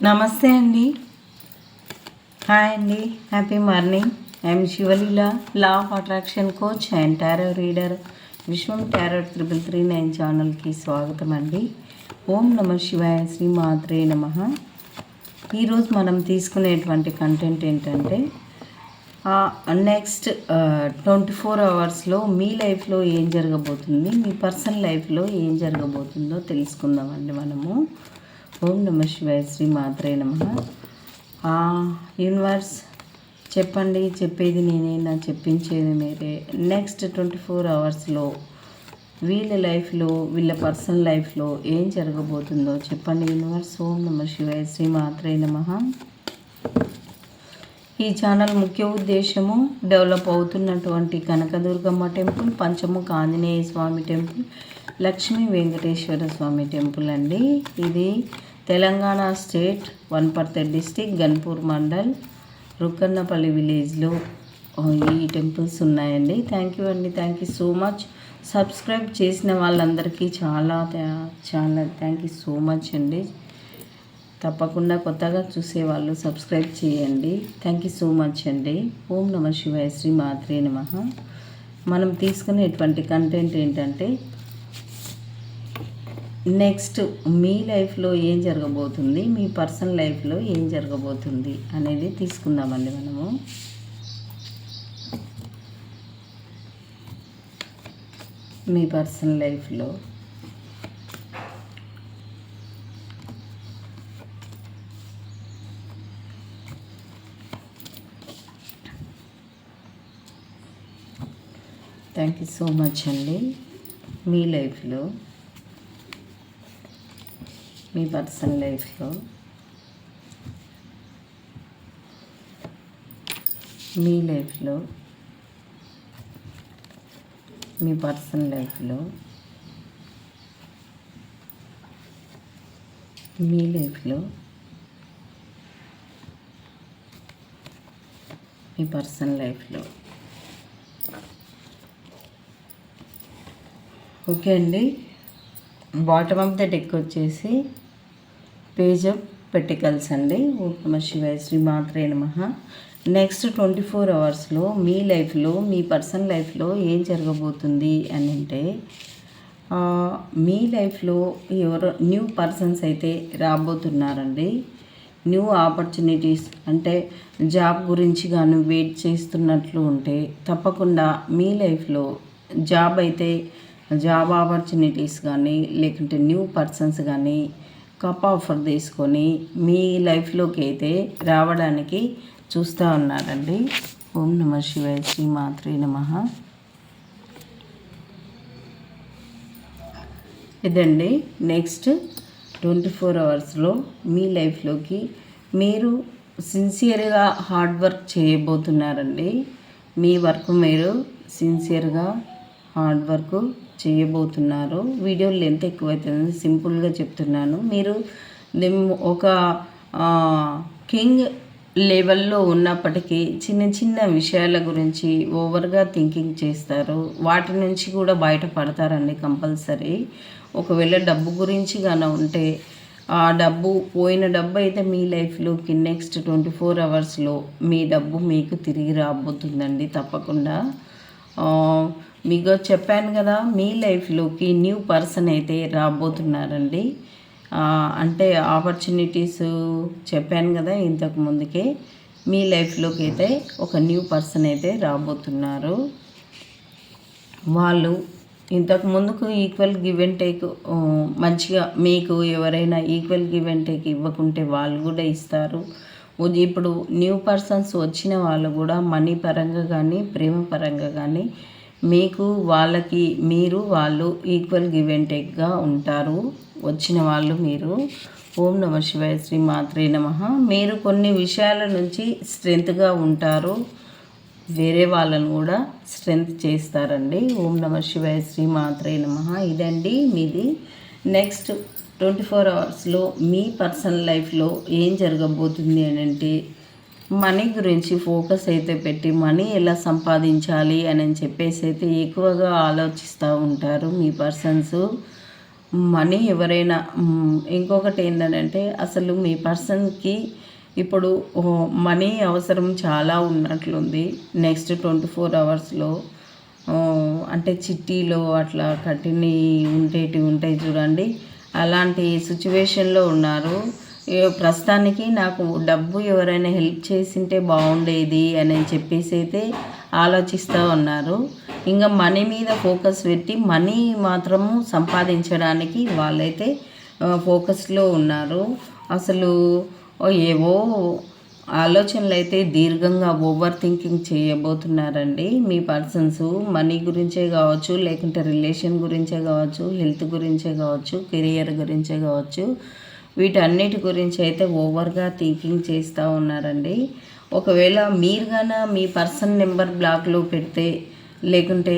నమస్తే అండి. హాయ్ అండి. Happy morning. I'm Shivaleela, law of attraction coach and tarot reader. Vishwam tarot 3339 ఛానల్కి స్వాగతం అండి. ఓం నమ శివాయ, శ్రీ మాత్రే నమః. ఈరోజు మనం తీసుకునేటువంటి కంటెంట్ ఏంటంటే నెక్స్ట్ 24 అవర్స్లో మీ లైఫ్లో ఏం జరగబోతుంది, మీ పర్సనల్ లైఫ్లో ఏం జరగబోతుందో తెలుసుకుందామండి మనము. ఓం నమ శివాయ, శ్రీ మాత్రే నమః. యూనివర్స్ చెప్పండి, చెప్పేది నేనే, నా చెప్పించేది మీరే. నెక్స్ట్ 24 అవర్స్లో వీళ్ళ లైఫ్లో, వీళ్ళ పర్సనల్ లైఫ్లో ఏం జరగబోతుందో చెప్పండి యూనివర్స్. ఓం నమ శివాయ, శ్రీ మాత్రే నమః. ఈ ఛానల్ ముఖ్య ఉద్దేశము డెవలప్ అవుతున్నటువంటి కనకదుర్గమ్మ టెంపుల్, పంచముఖ ఆంజనేయ స్వామి టెంపుల్, లక్ష్మీ వెంకటేశ్వర స్వామి టెంపుల్ అండి. ఇది తెలంగాణ స్టేట్, వనపర్తి డిస్టిక్, గన్పూర్ మండల్, రుక్కన్నపల్లి విలేజ్లో ఈ టెంపుల్స్ ఉన్నాయండి. థ్యాంక్ యూ అండి, thank you so much. Subscribe చేసిన వాళ్ళందరికీ చాలా థ్యాంక్ యూ సో మచ్ అండి. తప్పకుండా కొత్తగా చూసేవాళ్ళు సబ్స్క్రైబ్ చేయండి. థ్యాంక్ యూ సో మచ్ అండి. ఓం నమ శివాయ, శ్రీ మాత్రే నమః. మనం తీసుకునేటువంటి కంటెంట్ ఏంటంటే నెక్స్ట్ మీ లైఫ్లో ఏం జరగబోతుంది, మీ పర్సనల్ లైఫ్లో ఏం జరగబోతుంది అనేది తీసుకుందామండి మనము. మీ పర్సనల్ లైఫ్లో థ్యాంక్ యూ సో మచ్ అండి. మీ లైఫ్లో, మీ పర్సనల్ లైఫ్లో మీ లైఫ్లో, మీ పర్సనల్ లైఫ్లో, మీ లైఫ్లో, మీ పర్సనల్ లైఫ్లో. ఓకే అండి. బాటమ్ ఆఫ్ ద డెక్ వచ్చేసి పేజ్ ఆఫ్ పెటికల్స్ అండి. ఓం నమ శివాయ, శ్రీ మాత్రే నమః. నెక్స్ట్ 24 అవర్స్లో మీ లైఫ్లో, మీ పర్సనల్ లైఫ్లో ఏం జరగబోతుంది అని అంటే మీ లైఫ్లో ఎవరో న్యూ పర్సన్స్ అయితే రాబోతున్నారండి. న్యూ ఆపర్చునిటీస్ అంటే జాబ్ గురించి కానీ వెయిట్ చేస్తున్నట్లు ఉంటే తప్పకుండా మీ లైఫ్లో జాబ్ ఆపర్చునిటీస్ కానీ లేకుంటే న్యూ పర్సన్స్ కానీ కప్ ఆఫర్ తీసుకొని మీ లైఫ్లోకి అయితే రావడానికి చూస్తూ ఉన్నారండి. ఓం నమ శివాయ, శ్రీ మాత్రే నమః. ఇదండి నెక్స్ట్ 24 అవర్స్లో మీ లైఫ్లోకి మీరు సిన్సియర్గా హార్డ్ వర్క్ చేయబోతున్నారండి. మీ వర్క్ మీరు సిన్సియర్గా హార్డ్ వర్క్ చేయబోతున్నారు. వీడియో లెంత్ ఎక్కువైతుంది, సింపుల్గా చెప్తున్నాను. మీరు ఒక కింగ్ లెవెల్లో ఉన్నప్పటికీ చిన్న చిన్న విషయాల గురించి ఓవర్గా థింకింగ్ చేస్తారు. వాటి నుంచి కూడా బయటపడతారండి కంపల్సరీ. ఒకవేళ డబ్బు గురించి కానీ ఉంటే ఆ పోయిన డబ్బు అయితే మీ లైఫ్లోకి నెక్స్ట్ 24 అవర్స్లో మీ డబ్బు మీకు తిరిగి రాబోతుందండి తప్పకుండా. మీకు చెప్పాను కదా, మీ లైఫ్లోకి న్యూ పర్సన్ అయితే రాబోతున్నారండి. అంటే ఆపర్చునిటీస్ చెప్పాను కదా ఇంతకు ముందుకే. మీ లైఫ్లోకి అయితే ఒక న్యూ పర్సన్ అయితే రాబోతున్నారు. వాళ్ళు ఇంతకు ముందుకు ఈక్వల్ గివ్ అండ్ టేక్ మంచిగా, మీకు ఎవరైనా ఈక్వల్ గివ్ అండ్ టేక్ ఇవ్వకుంటే వాళ్ళు కూడా ఇస్తారు. ఇప్పుడు న్యూ పర్సన్స్ వచ్చిన వాళ్ళు కూడా మనీ పరంగా కానీ ప్రేమ పరంగా కానీ మీకు వాళ్ళకి వాళ్ళు ఈక్వల్ గివ్ అండ్ టేక్గా ఉంటారు. వచ్చిన వాళ్ళు మీరు. ఓం నమ శివాయ, శ్రీ మాత్రే నమః. మీరు కొన్ని విషయాల నుంచి స్ట్రెంత్గా ఉంటారు, వేరే వాళ్ళను కూడా స్ట్రెంత్ చేస్తారండి. ఓం నమ శివాయ, శ్రీ మాత్రే నమః. ఇదండి మీది. నెక్స్ట్ 24 అవర్స్లో మీ పర్సనల్ లైఫ్లో ఏం జరగబోతుంది అని అంటే మనీ గురించి ఫోకస్ అయితే పెట్టి మనీ ఎలా సంపాదించాలి అని చెప్పేసి అయితే ఎక్కువగా ఆలోచిస్తూ ఉంటారు మీ పర్సన్స్. మనీ ఎవరైనా ఇంకొకటి ఏంటంటే అసలు మీ పర్సన్కి ఇప్పుడు మనీ అవసరం చాలా ఉన్నట్లుంది. నెక్స్ట్ 24 అవర్స్లో అంటే చిట్టీలో అట్లా కట్టిని ఉంటాయి చూడండి, అలాంటి సిచ్యువేషన్లో ఉన్నారు. ప్రస్తుతానికి నాకు డబ్బు ఎవరైనా హెల్ప్ చేసింటే బాగుండేది అని చెప్పేసి అయితే ఆలోచిస్తూ ఉన్నారు. ఇంకా మనీ మీద ఫోకస్ పెట్టి మనీ మాత్రము సంపాదించడానికి వాళ్ళైతే ఫోకస్లో ఉన్నారు. అసలు ఏవో ఆలోచనలు అయితే దీర్ఘంగా ఓవర్ థింకింగ్ చేయబోతున్నారండి మీ పర్సన్స్. మనీ గురించే కావచ్చు, లేకుంటే రిలేషన్ గురించే కావచ్చు, హెల్త్ గురించే కావచ్చు, కెరియర్ గురించే కావచ్చు, వీటన్నిటి గురించి అయితే ఓవర్గా థింకింగ్ చేస్తూ ఉన్నారండి. ఒకవేళ మీరు మీ పర్సన్ నెంబర్ బ్లాక్లో పెడితే, లేకుంటే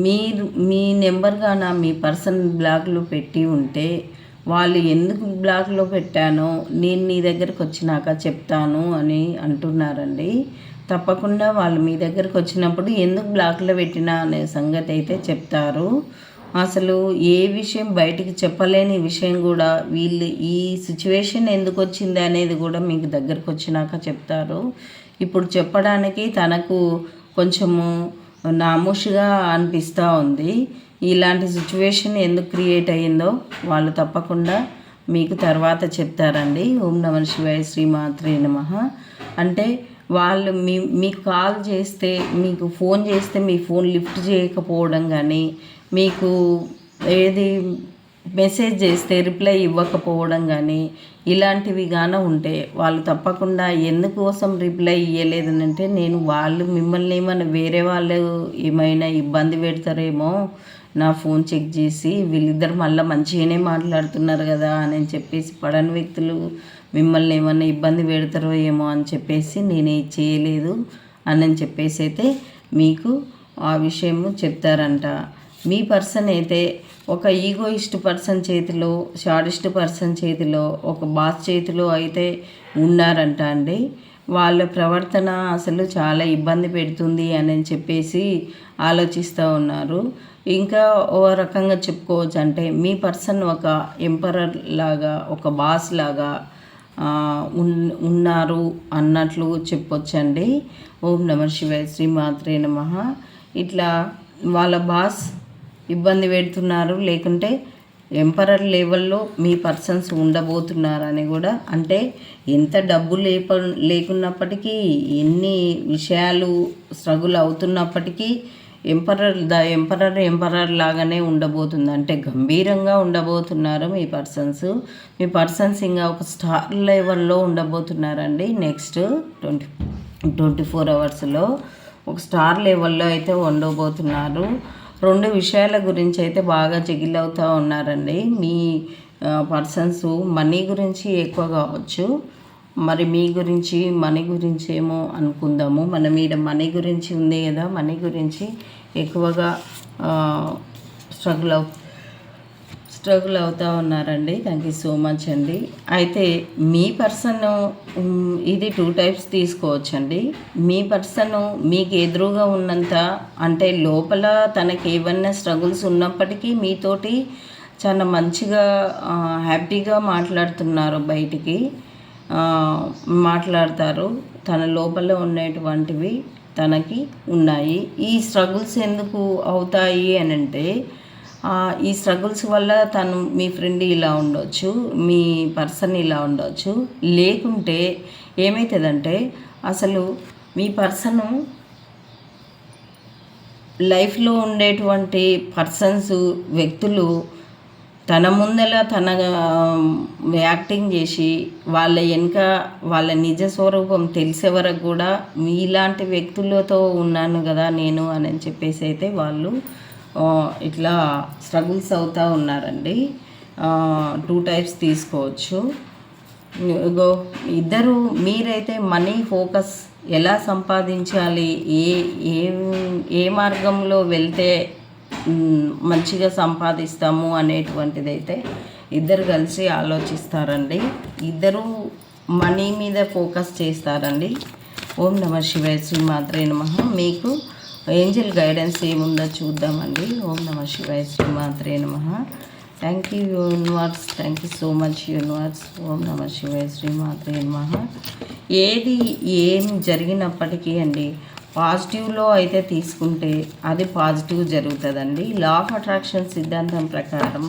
మీ నెంబర్ మీ పర్సన్ బ్లాక్లో పెట్టి ఉంటే, వాళ్ళు ఎందుకు బ్లాక్లో పెట్టానో నేను నీ దగ్గరకు వచ్చినాక చెప్తాను అని అంటున్నారండి. తప్పకుండా వాళ్ళు మీ దగ్గరకు వచ్చినప్పుడు ఎందుకు బ్లాక్లో పెట్టినా అనే సంగతి అయితే చెప్తారు. అసలు ఏ విషయం బయటికి చెప్పలేని విషయం కూడా వీళ్ళు ఈ సిచ్యువేషన్ ఎందుకు వచ్చింది అనేది కూడా మీకు దగ్గరకు వచ్చినాక చెప్తారు. ఇప్పుడు చెప్పడానికి తనకు కొంచెము నామోషిగా అనిపిస్తూ ఉంది. ఇలాంటి సిచ్యువేషన్ ఎందుకు క్రియేట్ అయ్యిందో వాళ్ళు తప్పకుండా మీకు తర్వాత చెప్తారండి. ఓం నమః శివాయ, శ్రీమాత్రే నమః. అంటే వాళ్ళు మీకు కాల్ చేస్తే, మీకు ఫోన్ చేస్తే మీ ఫోన్ లిఫ్ట్ చేయకపోవడం కానీ, మీకు ఏది మెసేజ్ చేస్తే రిప్లై ఇవ్వకపోవడం కానీ, ఇలాంటివి ఉంటే వాళ్ళు తప్పకుండా ఎందుకోసం రిప్లై ఇవ్వలేదనంటే, నేను వాళ్ళు మిమ్మల్ని ఏమైనా వేరే వాళ్ళు ఏమైనా ఇబ్బంది పెడతారేమో నా ఫోన్ చెక్ చేసి, వీళ్ళిద్దరు మళ్ళీ మంచిగానే మాట్లాడుతున్నారు కదా అని చెప్పేసి, పడని వ్యక్తులు మిమ్మల్ని ఏమన్నా ఇబ్బంది పెడతారో ఏమో అని చెప్పేసి నేనే చేయలేదు అని చెప్పేసి అయితే మీకు ఆ విషయము చెప్తారంట. మీ పర్సన్ అయితే ఒక ఈగోయిస్ట్ పర్సన్ చేతిలో, షాడిస్ట్ పర్సన్ చేతిలో, ఒక బాస్ చేతిలో అయితే ఉన్నారంట అండి. వాళ్ళ ప్రవర్తన అసలు చాలా ఇబ్బంది పెడుతుంది అని చెప్పేసి ఆలోచిస్తూ ఉన్నారు. ఇంకా ఓ రకంగా చెప్పుకోవచ్చు అంటే మీ పర్సన్ ఒక ఎంపరర్ లాగా, ఒక బాస్ లాగా ఉన్నారు అన్నట్లు చెప్పొచ్చండి. ఓం నమః శివాయ, శ్రీమాత్రే నమః. ఇట్లా వాళ్ళ బాస్ ఇబ్బంది పెడుతున్నారు, లేకుంటే ఎంపరర్ లెవెల్లో మీ పర్సన్స్ ఉండబోతున్నారని కూడా, అంటే ఎంత డబ్బు లేకున్నప్పటికీ, ఎన్ని విషయాలు స్ట్రగుల్ అవుతున్నప్పటికీ ఎంపరర్ లాగానే ఉండబోతుంది. అంటే గంభీరంగా ఉండబోతున్నారు మీ పర్సన్స్ ఇంకా ఒక స్టార్ లెవెల్లో ఉండబోతున్నారండి. నెక్స్ట్ 24 అవర్స్లో ఒక స్టార్ లెవెల్లో అయితే ఉండబోతున్నారు. 2 విషయాల గురించి అయితే బాగా జిగిల్ అవుతూ ఉన్నారండి మీ పర్సన్స్. మనీ గురించి ఎక్కువ కావచ్చు, మరి మీ గురించి మనీ గురించి ఏమో అనుకుందాము. మన మీద మనీ గురించి ఉంది కదా, మనీ గురించి ఎక్కువగా స్ట్రగుల్ అవుతూ ఉన్నారండి. థ్యాంక్ యూ సో మచ్ అండి. అయితే మీ పర్సన్ ఇది 2 టైప్స్ తీసుకోవచ్చండి. మీ పర్సన్ మీకు ఎదురుగా ఉన్నంత, అంటే లోపల తనకి ఏమన్నా స్ట్రగుల్స్ ఉన్నప్పటికీ మీతోటి చాలా మంచిగా హ్యాపీగా మాట్లాడుతున్నారు, బయటికి మాట్లాడతారు. తన లోపల ఉండేటువంటివి తనకి ఉన్నాయి. ఈ స్ట్రగుల్స్ ఎందుకు అవుతాయి అని అంటే, ఈ స్ట్రగుల్స్ వల్ల తను మీ ఫ్రెండ్ ఇలా ఉండొచ్చు, మీ పర్సన్ ఇలా ఉండొచ్చు. లేకుంటే ఏమవుతుందంటే, అసలు మీ పర్సను లైఫ్లో ఉండేటువంటి వ్యక్తులు తన ముందల తన యాక్టింగ్ చేసి వాళ్ళ వెనుక వాళ్ళ నిజ స్వరూపం తెలిసే వరకు కూడా మీలాంటి వ్యక్తులతో ఉన్నాను కదా నేను అని చెప్పేసి అయితే వాళ్ళు ఇట్లా స్ట్రగుల్స్ అవుతూ ఉన్నారండి. 2 టైప్స్ తీసుకోవచ్చు. ఇద్దరు మీరైతే మనీ ఫోకస్ ఎలా సంపాదించాలి, ఏ మార్గంలో వెళ్తే మంచిగా సంపాదిస్తాము అనేటువంటిది అయితే ఇద్దరు కలిసి ఆలోచిస్తారండి. ఇద్దరు మనీ మీద ఫోకస్ చేస్తారండి. ఓం నమః శివాయ, శ్రీమాత్రే నమః. మీకు ఏంజల్ గైడెన్స్ ఏముందో చూద్దామండి. ఓం నమః శివాయ, శ్రీమాత్రే నమః. Thank you universe, thank you so much universe. ఓం నమ శివాయ, శ్రీమాత్రే నమః. ఏం జరిగినప్పటికీ అండి పాజిటివ్లో అయితే తీసుకుంటే అది పాజిటివ్ జరుగుతుందండి. లా ఆఫ్ అట్రాక్షన్ సిద్ధాంతం ప్రకారం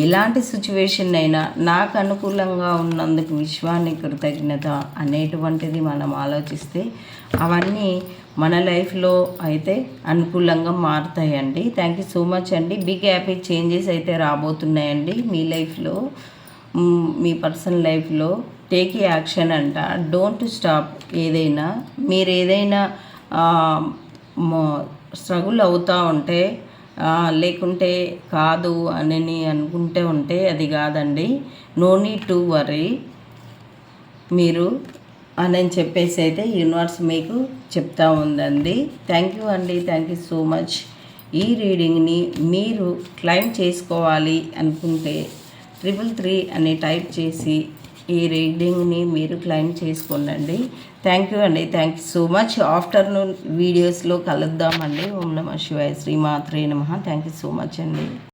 ఎలాంటి సిచ్యువేషన్ అయినా నాకు అనుకూలంగా ఉన్నందుకు విశ్వాన్ని కృతజ్ఞత అనేటువంటిది మనం ఆలోచిస్తే అవన్నీ మన లైఫ్లో అయితే అనుకూలంగా మారుతాయండి. థ్యాంక్ యూ సో మచ్ అండి. బిగ్ హ్యాపీ చేంజెస్ అయితే రాబోతున్నాయండి మీ లైఫ్లో, మీ పర్సనల్ లైఫ్లో. టేక్ యాక్షన్ అంట, డోంట్ స్టాప్. ఏదైనా మీరు ఏదైనా స్ట్రగుల్ అవుతూ ఉంటే లేకుంటే కాదు అని అనుకుంటే ఉంటే అది కాదండి. నో నీడ్ టు వరీ మీరు అని చెప్పేసి అయితే యూనివర్స్ మీకు చెప్తా ఉందండి. థ్యాంక్ యూ అండి, థ్యాంక్ యూ సో మచ్. ఈ రీడింగ్ని మీరు క్లైమ్ చేసుకోవాలి అనుకుంటే 333 అని టైప్ చేసి ఈ రీడింగ్ని మీరు క్లైమ్ చేసుకోండి. థ్యాంక్ యూ అండి, thank you so much. Afternoon వీడియోస్లో కలుద్దామండి. ఓం నమ శివాయ, శ్రీమాత్రే నమః. థ్యాంక్ యూ సో మచ్ అండి.